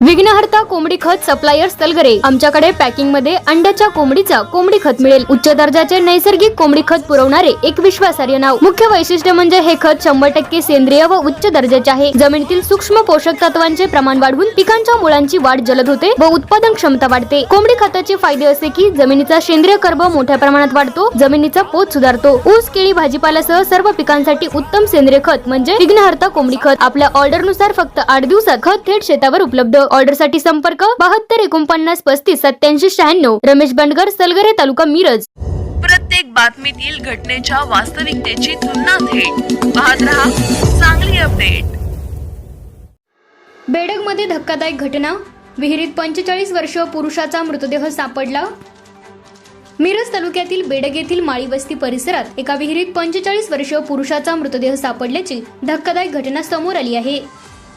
विघ्नहर्ता कोंबडी खत सप्लायर तलगरे आमच्याकडे पॅकिंग मध्ये अंड्याच्या कोंबडीचा कोंबडी खत मिळेल। उच्च दर्जाचे नैसर्गिक कोंबडी खत पुरवणारे एक विश्वासार्ह नाव। मुख्य वैशिष्ट्य म्हणजे हे खत 100% सेंद्रिय व उच्च दर्जाचे आहे। जमिनीतील सूक्ष्म पोषक तत्वांचे प्रमाण वाढवून पिकांच्या मुळांची वाढ जलद होते व उत्पादन क्षमता वाढते। कोंबडी खताचे फायदे असे की जमिनीचा सेंद्रिय कर्ब मोठ्या प्रमाणात वाढतो, जमिनीचा पोत सुधारतो। ऊस, केळी, भाजीपाल्यासह सर्व पिकांसाठी उत्तम सेंद्रिय खत म्हणजे विघ्नहर्ता कोंबडी खत। आपल्या ऑर्डर नुसार फक्त 8 दिवसात खत थेट शेतावर उपलब्ध। ऑर्डर साठी संपर्क 72 49 35 87 96। रमेश बंडगर, सलगरे, तालुका मिरज। प्रत्येक बातमीतील घटनेच्या वास्तविकतेची तुलना थेट पाहत रहा चांगली अपडेट। बेडग मध्ये धक्कादायक घटना, विहिरीत 45 वर्षीय पुरुषाचा मृतदेह सापडला। मिरज तालुक्यातील बेडग येथील माळी वस्ती परिसरात एका विहिरीत 45 वर्षीय पुरुषाचा मृतदेह सापडल्याची धक्कादायक घटना समोर आली आहे।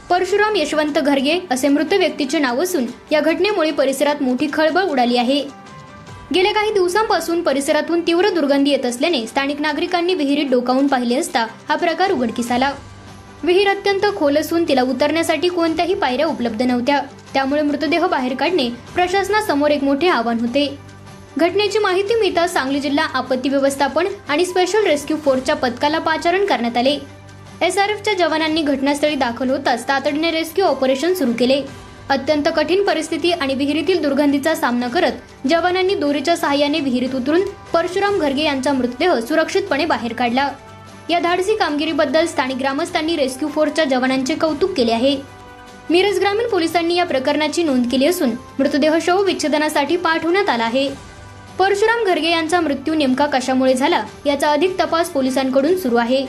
परशुराम यशवंत घरगे असे मृत व्यक्तीचे नाव असून या घटनेमुळे परिसरात मोठी खळबळ उडाली आहे। गेल्या काही दिवसांपासून परिसरातून तीव्र दुर्गंधी येत असल्याने स्थानिक नागरिकांनी विहिरीत डोकावून पाहिले असता हा प्रकार उघडकीस आला। विहीर अत्यंत खोल असून तिला उतरण्यासाठी कोणत्याही पायऱ्या उपलब्ध नव्हत्या, त्यामुळे मृतदेह बाहेर काढणे प्रशासनासमोर एक मोठे आव्हान होते। घटनेची माहिती मिळताच सांगली जिल्हा आपत्ती व्यवस्थापन आणि स्पेशल रेस्क्यू फोर्सच्या पथकाला पाचारण करण्यात आले। SRFच्या जवानांनी घटनास्थळी दाखल होताच तातडीने रेस्क्यू ऑपरेशन सुरू केले। अत्यंत कठीण परिस्थिती आणि विहिरीतील दुर्गंधीचा सामना करत जवानांनी दोरीच्या सहाय्याने विहिरीत उतरून परशुराम घरगे यांचा मृतदेह सुरक्षितपणे बाहेर काढला। या धाडसी कामगिरीबद्दल स्थानिक ग्रामस्थांनी रेस्क्यू फोर्सच्या जवानांचे कौतुक केले आहे। मिरज ग्रामीण पोलिसांनी या प्रकरणाची नोंद केली असून मृतदेह शव विच्छेदनासाठी पाठवण्यात आला आहे। परशुराम घरगे यांचा मृत्यू नेमका कशामुळे झाला याचा अधिक तपास पोलिसांकडून सुरू आहे।